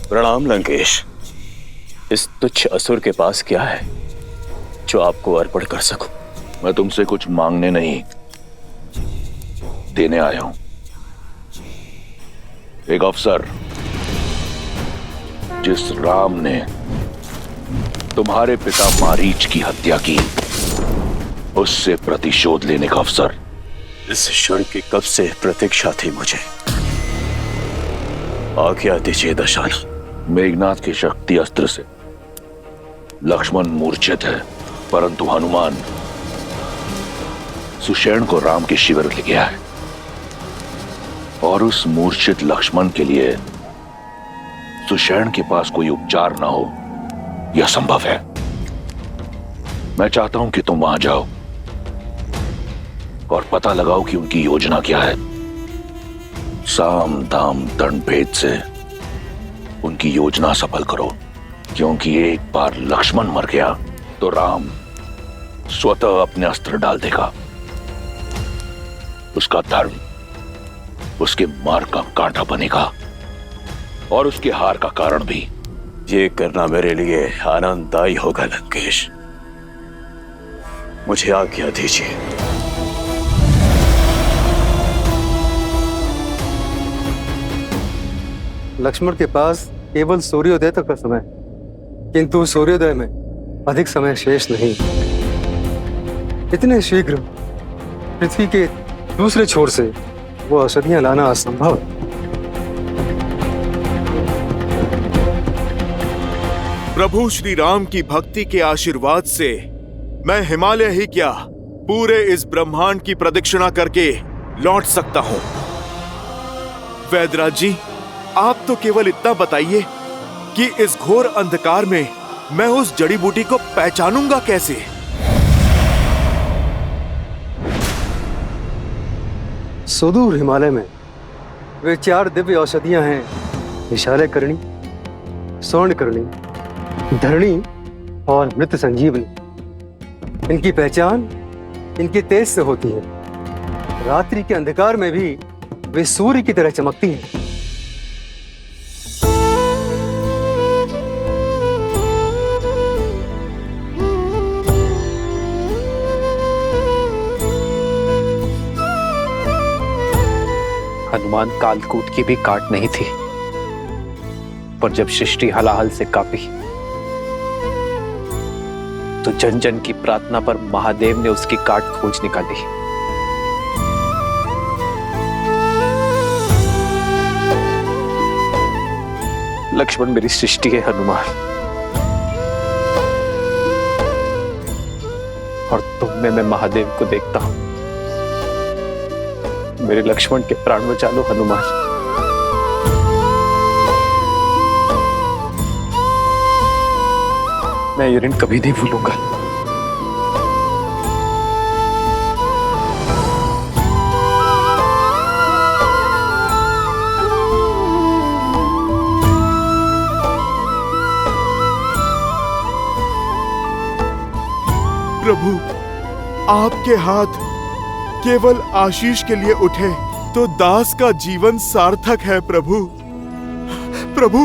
B: प्रणाम लंकेश। इस तुच्छ असुर के पास क्या है जो आपको अर्पण कर सकूं?
A: मैं तुमसे कुछ मांगने नहीं, देने आया हूं। एक अवसर, जिस राम ने तुम्हारे पिता मारीच की हत्या की, उससे प्रतिशोध लेने का अवसर।
B: इस क्षण की कब से प्रतीक्षा थी मुझे। आज्ञा दीजिए दशानन।
A: मेघनाथ की शक्ति अस्त्र से लक्ष्मण मूर्छित है, परंतु हनुमान सुषेण को राम के शिविर ले गया है, और उस मूर्छित लक्ष्मण के लिए सुषेण के पास कोई उपचार ना हो, यह संभव है। मैं चाहता हूं कि तुम वहां जाओ और पता लगाओ कि उनकी योजना क्या है। साम दाम दंड भेद से उनकी योजना सफल करो, क्योंकि एक बार लक्ष्मण मर गया तो राम स्वतः अपने अस्त्र डाल देगा। उसका धर्म उसके मार्ग का कांटा बनेगा और उसके हार का कारण भी।
B: ये करना मेरे लिए आनंददायी होगा लंकेश, मुझे आज्ञा दीजिए।
M: लक्ष्मण के पास केवल सूर्योदय तक का समय, किंतु सूर्योदय में अधिक समय शेष नहीं। इतने शीघ्र पृथ्वी के दूसरे छोर से वो औषधियां लाना असंभव है।
C: प्रभु श्री राम की भक्ति के आशीर्वाद से मैं हिमालय ही क्या पूरे इस ब्रह्मांड की प्रदक्षिणा करके लौट सकता हूं। वैदराज जी, आप तो केवल इतना बताइए कि इस घोर अंधकार में मैं उस जड़ी बूटी को पहचानूंगा कैसे?
M: सुदूर हिमालय में वे 4 दिव्य औषधियां हैं, विशालय करणी, स्वर्ण करणी, धरणी और मृत संजीवनी। इनकी पहचान इनके तेज से होती है। रात्रि के अंधकार में भी वे सूर्य की तरह चमकती हैं।
G: हनुमान कालकूट की भी काट नहीं थी, पर जब सृष्टि हलाहल से कांपी तो जन जन की प्रार्थना पर महादेव ने उसकी काट खोज निकाली। लक्ष्मण मेरी सृष्टि है हनुमान, और तुम में मैं महादेव को देखता हूं। मेरे लक्ष्मण के प्राण बचा लो हनुमान। मैं ये ऋण कभी नहीं भूलूंगा।
C: प्रभु, आपके हाथ केवल आशीष के लिए उठे तो दास का जीवन सार्थक है। प्रभु, प्रभु,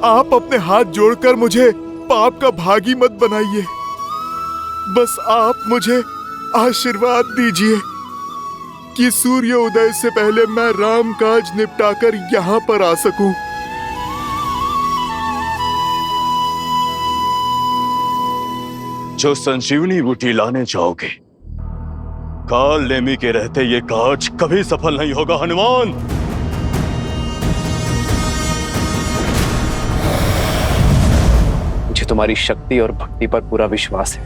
C: आप अपने हाथ जोड़कर मुझे पाप का भागी मत बनाइए। बस आप मुझे आशीर्वाद दीजिए कि सूर्य उदय से पहले मैं राम काज निपटाकर यहाँ पर आ सकूं।
B: जो संजीवनी बूटी लाने जाओगे, काल नेमी के रहते ये काज कभी सफल नहीं होगा हनुमान।
G: मुझे तुम्हारी शक्ति और भक्ति पर पूरा विश्वास है।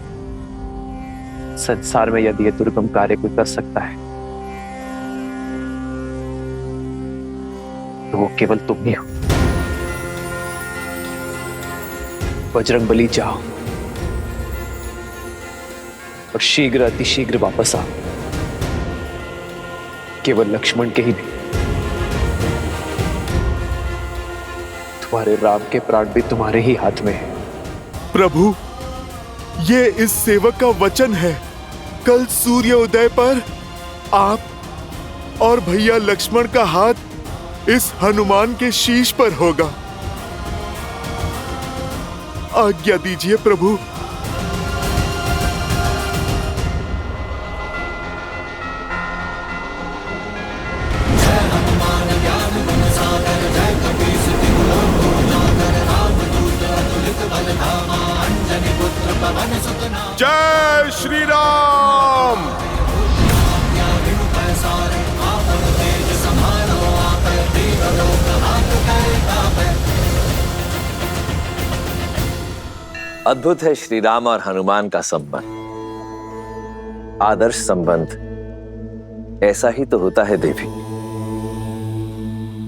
G: संसार में यदि ये दुर्गम कार्य कोई कर सकता है तो वो केवल तुम ही हो। बजरंगबली, जाओ और शीघ्र अतिशीघ्र वापस आओ। केवल लक्ष्मण के ही नहीं, तुम्हारे राम के प्राण भी तुम्हारे ही हाथ में है।
C: प्रभु, ये इस सेवक का वचन है। कल सूर्य उदय पर आप और भैया लक्ष्मण का हाथ इस हनुमान के शीश पर होगा। आज्ञा दीजिए प्रभु। जय श्री राम।
N: अद्भुत है श्री राम और हनुमान का संबंध। आदर्श संबंध ऐसा ही तो होता है देवी,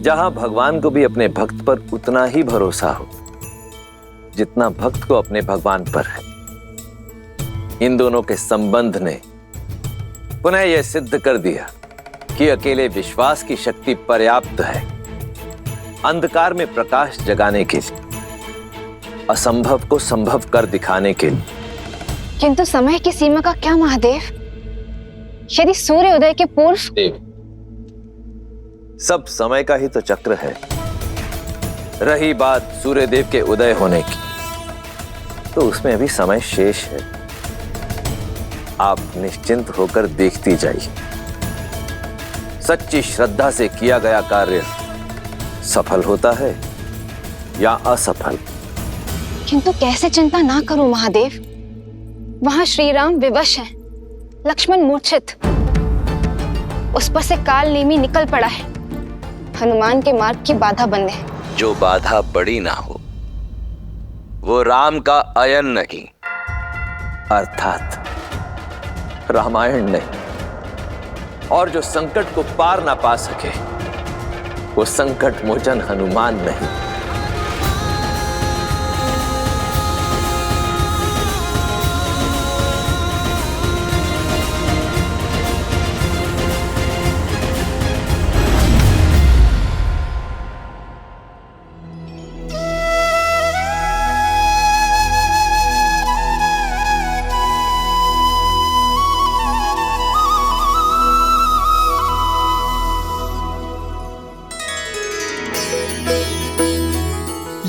N: जहां भगवान को भी अपने भक्त पर उतना ही भरोसा हो जितना भक्त को अपने भगवान पर है। इन दोनों के संबंध ने पुनः यह सिद्ध कर दिया कि अकेले विश्वास की शक्ति पर्याप्त है अंधकार में प्रकाश जगाने के लिए, असंभव को संभव कर दिखाने के लिए।
O: किंतु समय की सीमा का क्या महादेव? यदि सूर्य उदय के पूर्व।
N: देव, सब समय का ही तो चक्र है। रही बात सूर्यदेव के उदय होने की, तो उसमें अभी समय शेष है। आप निश्चिंत होकर देखती जाइए। सच्ची श्रद्धा से किया गया कार्य सफल होता है या असफल।
O: किंतु कैसे चिंता ना करूं महादेव? वहां श्री राम विवश हैं, लक्ष्मण मूर्छित, उस पर से काल नेमी निकल पड़ा है, हनुमान के मार्ग की बाधा बनने।
N: जो बाधा बड़ी ना हो वो राम का अयन नहीं, अर्थात रामायण नहीं। और जो संकट को पार ना पा सके वो संकट मोचन हनुमान नहीं।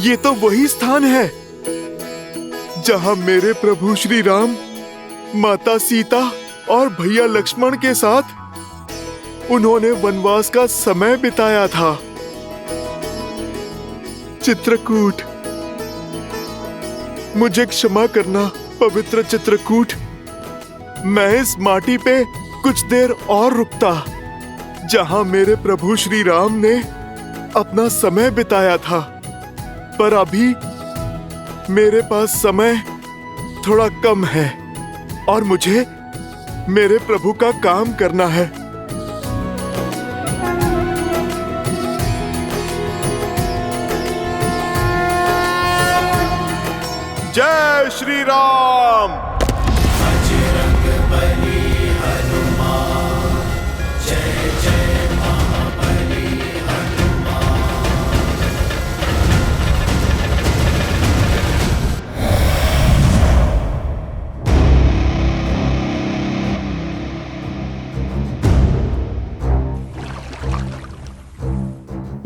C: ये तो वही स्थान है जहां मेरे प्रभु श्री राम माता सीता और भैया लक्ष्मण के साथ उन्होंने वनवास का समय बिताया था। चित्रकूट, मुझे क्षमा करना पवित्र चित्रकूट। मैं इस माटी पे कुछ देर और रुकता जहां मेरे प्रभु श्री राम ने अपना समय बिताया था, पर अभी मेरे पास समय थोड़ा कम है और मुझे मेरे प्रभु का काम करना है। जय श्री राम।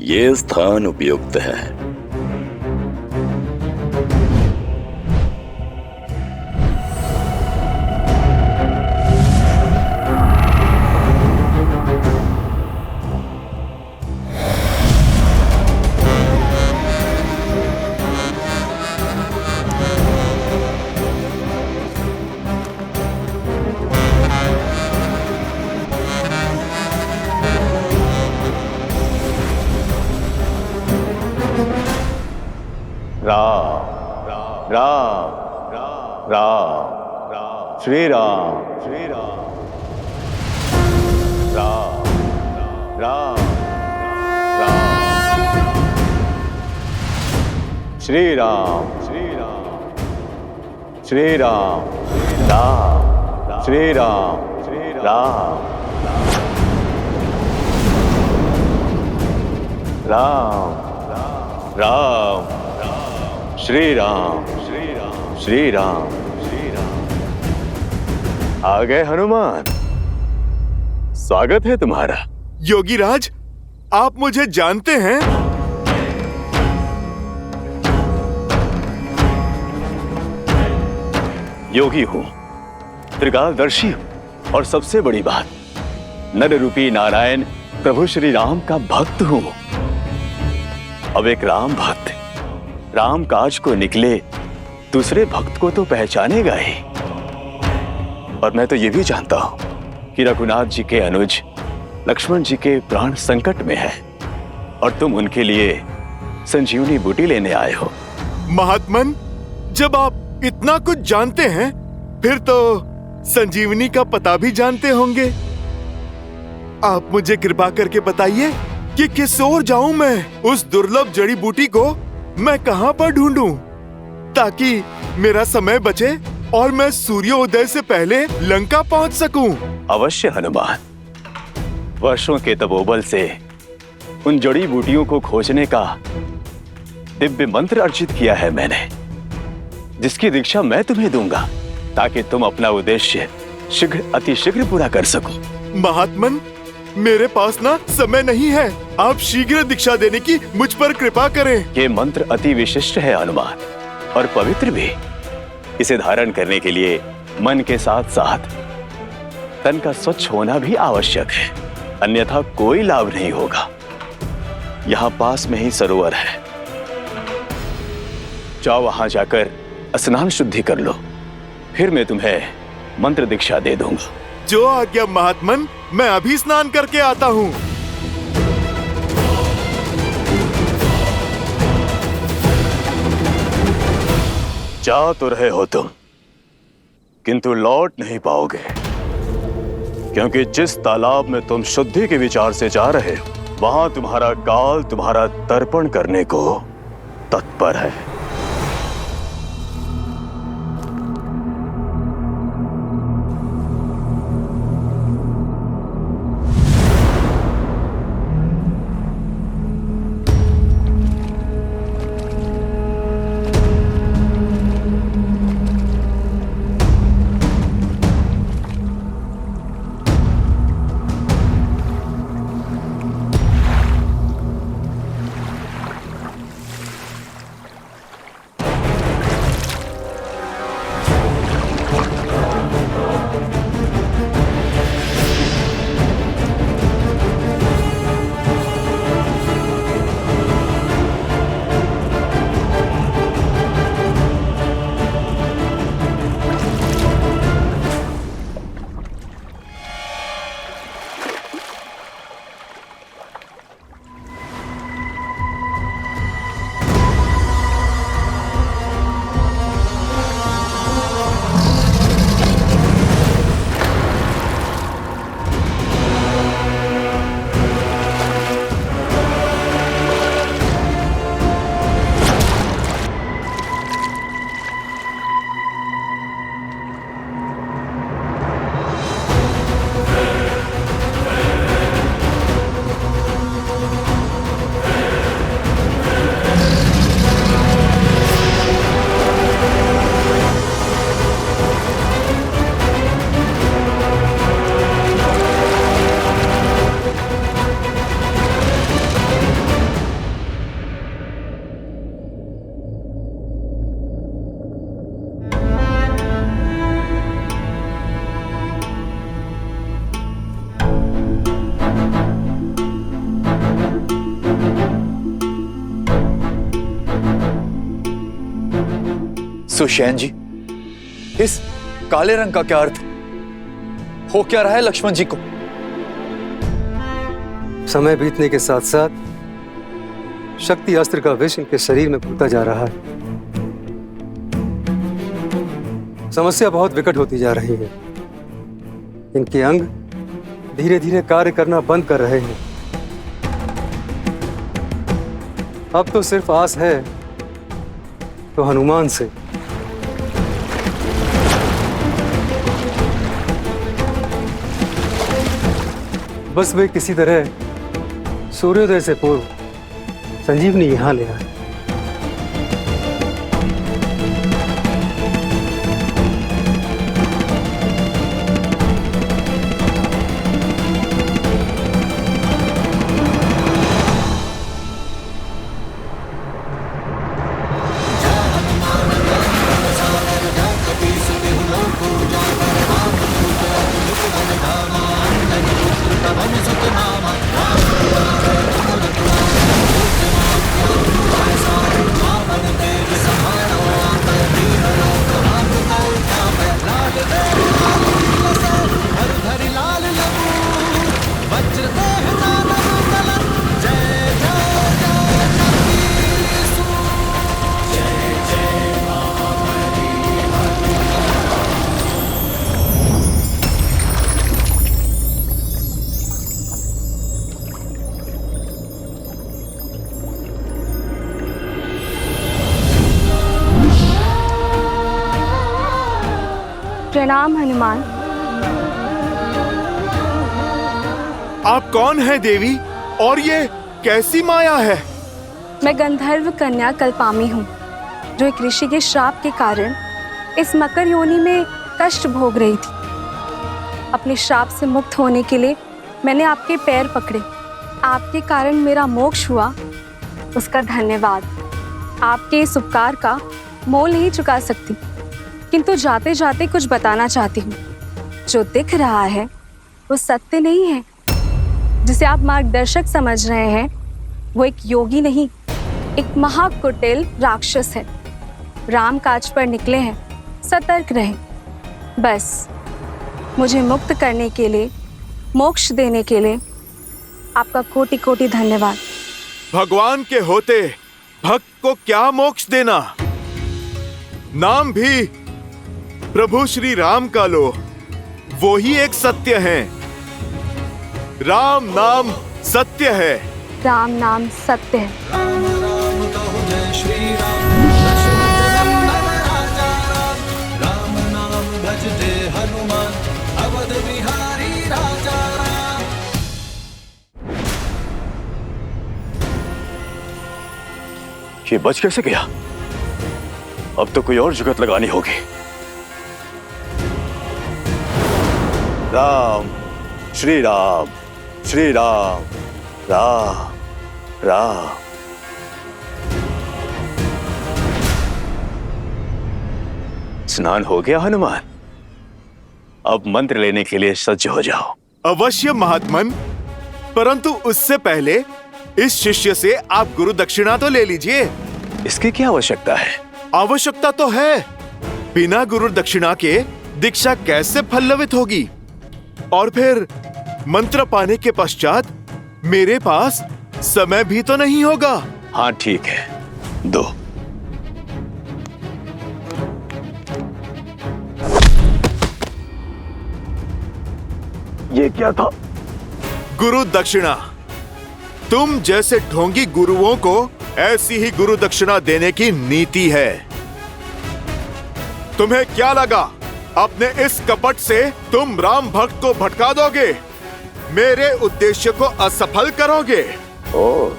H: ये स्थान उपयुक्त है।
B: राम राम राम श्री राम राम राम राम श्री राम श्री राम राम श्री राम राम राम श्री राम श्री राम। आ गए हनुमान, स्वागत है तुम्हारा।
C: योगीराज, आप मुझे जानते हैं?
B: योगी हूं, त्रिकालदर्शी हूं, और सबसे बड़ी बात, नर रूपी नारायण प्रभु श्री राम का भक्त हूं। अब एक राम भक्त राम काज को निकले दूसरे भक्त को तो पहचानेगा ही। और मैं तो ये भी जानता हूं कि रघुनाथ जी के अनुज लक्ष्मण जी के प्राण संकट में है और तुम उनके लिए संजीवनी बूटी लेने आए हो।
C: महात्मन, जब आप इतना कुछ जानते हैं फिर तो संजीवनी का पता भी जानते होंगे। आप मुझे कृपा करके बताइए कि किस ओर जाऊं मैं? उस दुर्लभ जड़ी बूटी को मैं कहां पर ढूंढूं ताकि मेरा समय बचे और मैं सूर्योदय से पहले लंका पहुंच सकूं?
B: अवश्य हनुमान, वर्षों के तपोबल से उन जड़ी बूटियों को खोजने का दिव्य मंत्र अर्जित किया है मैंने, जिसकी दीक्षा मैं तुम्हें दूंगा ताकि तुम अपना उद्देश्य अतिशीघ्र पूरा कर सको।
C: महात्मन, मेरे पास ना समय नहीं है, आप शीघ्र दीक्षा देने की मुझ पर कृपा करें।
B: ये मंत्र अति विशिष्ट है हनुमान, और पवित्र भी। इसे धारण करने के लिए मन के साथ साथ तन का स्वच्छ होना भी आवश्यक है, अन्यथा कोई लाभ नहीं होगा। यहाँ पास में ही सरोवर है, जाओ वहां जाकर स्नान शुद्धि कर लो, फिर मैं तुम्हें मंत्र दीक्षा दे दूंगा।
C: जो आज्ञा महात्मन, मैं अभी स्नान करके आता हूँ।
B: जा तो रहे हो तुम, किंतु लौट नहीं पाओगे, क्योंकि जिस तालाब में तुम शुद्धि के विचार से जा रहे हो, वहां तुम्हारा काल तुम्हारा तर्पण करने को तत्पर है।
P: सुषेण जी, इस काले रंग का क्या अर्थ हो क्या रहा है लक्ष्मण जी को?
M: समय बीतने के साथ साथ शक्ति अस्त्र का विष इनके शरीर में घुलता जा रहा है। समस्या बहुत विकट होती जा रही है। इनके अंग धीरे धीरे कार्य करना बंद कर रहे हैं। अब तो सिर्फ आस है तो हनुमान से। बस वे किसी तरह सूर्योदय से पूर्व संजीवनी यहां ले आए।
L: प्रणाम हनुमान।
C: आप कौन है देवी? और ये कैसी माया है?
L: मैं गंधर्व कन्या कल्पामी हूँ, जो एक ऋषि के श्राप के कारण इस मकर योनि में कष्ट भोग रही थी। अपने श्राप से मुक्त होने के लिए मैंने आपके पैर पकड़े। आपके कारण मेरा मोक्ष हुआ, उसका धन्यवाद। आपके इस उपकार का मोल नहीं चुका सकती, किंतु जाते जाते कुछ बताना चाहती हूँ। जो दिख रहा है वो सत्य नहीं है। जिसे आप मार्गदर्शक समझ रहे हैं वो एक योगी नहीं, एक महाकुटिल राक्षस है। राम काज पर निकले हैं, सतर्क रहें। बस मुझे मुक्त करने के लिए, मोक्ष देने के लिए आपका कोटि कोटि धन्यवाद।
C: भगवान के होते भक्त को क्या मोक्ष देना? नाम भी प्रभु श्री राम का लो, वो ही एक सत्य है। राम नाम सत्य है।
L: राम नाम सत्य है।
D: राम नाम भजते हनुमान, अवध बिहारी राजा राम।
B: ये बच कैसे गया? अब तो कोई और जुगत लगानी होगी। राम श्री राम श्री राम राम राम। स्नान हो गया हनुमान? अब मंत्र लेने के लिए सज्ज हो जाओ।
C: अवश्य महात्मन, परंतु उससे पहले इस शिष्य से आप गुरु दक्षिणा तो ले लीजिए।
B: इसकी क्या आवश्यकता है?
C: आवश्यकता तो है। बिना गुरु दक्षिणा के दीक्षा कैसे फलवित होगी? और फिर मंत्र पाने के पश्चात मेरे पास समय भी तो नहीं होगा।
B: हाँ ठीक है, दो। ये क्या था?
C: गुरु दक्षिणा। तुम जैसे ढोंगी गुरुओं को ऐसी ही गुरु दक्षिणा देने की नीति है। तुम्हें क्या लगा अपने इस कपट से तुम राम भक्त को भटका दोगे, मेरे उद्देश्य को असफल करोगे?
B: ओ,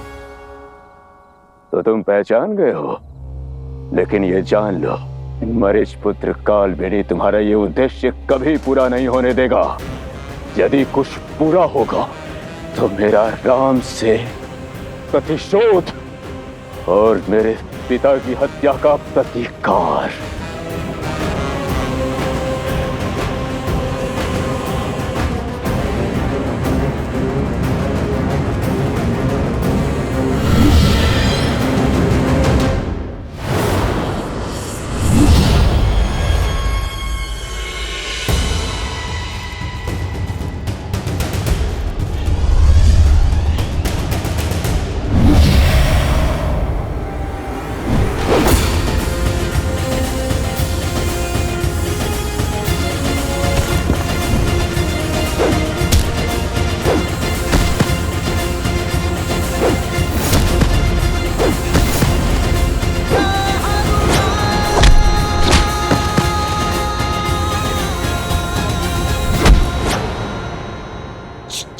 B: तो तुम पहचान गए हो। लेकिन ये जान लो, मरीच पुत्र कालबेनी तुम्हारा ये उद्देश्य कभी पूरा नहीं होने देगा। यदि कुछ पूरा होगा तो मेरा राम से प्रतिशोध और मेरे पिता की हत्या का प्रतिकार।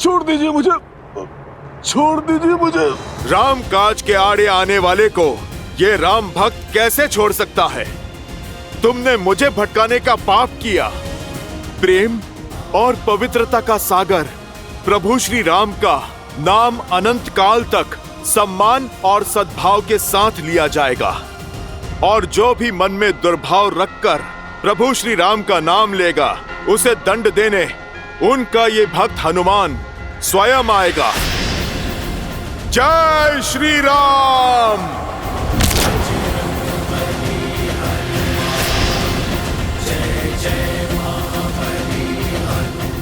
C: छोड़ दीजिए मुझे, छोड़ दीजिए मुझे। राम काज के आड़े आने वाले को ये राम भक्त कैसे छोड़ सकता है? तुमने मुझे भटकाने का पाप किया। प्रेम और पवित्रता का सागर प्रभु श्री राम का नाम अनंत काल तक सम्मान और सद्भाव के साथ लिया जाएगा। और जो भी मन में दुर्भाव रखकर प्रभु श्री राम का नाम लेगा, उसे दंड देने उनका ये भक्त हनुमान स्वयं आएगा। जय श्री राम।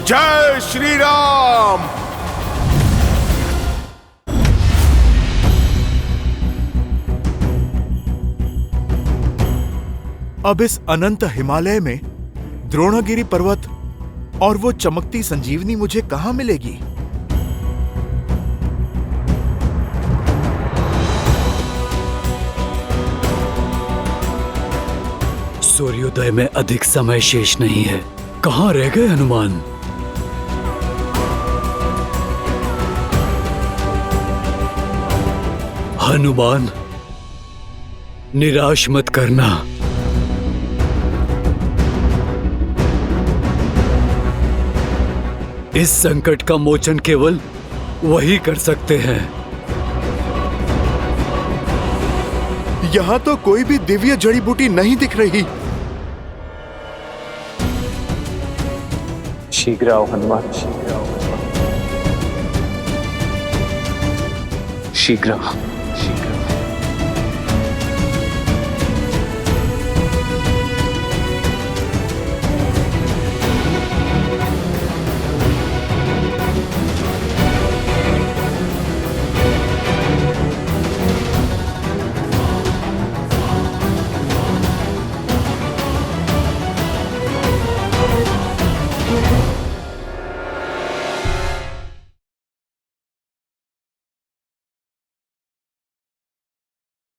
C: जय श्री राम। अब इस अनंत हिमालय में द्रोणगिरि पर्वत और वो चमकती संजीवनी मुझे कहां मिलेगी?
H: सूर्योदय में अधिक समय शेष नहीं है। कहां रह गए हनुमान? हनुमान, निराश मत करना। इस संकट का मोचन केवल वही कर सकते हैं।
C: यहाँ तो कोई भी दिव्य जड़ी बूटी नहीं दिख रही।
G: शीघ्र आओ हनुमान, शीघ्र आओ।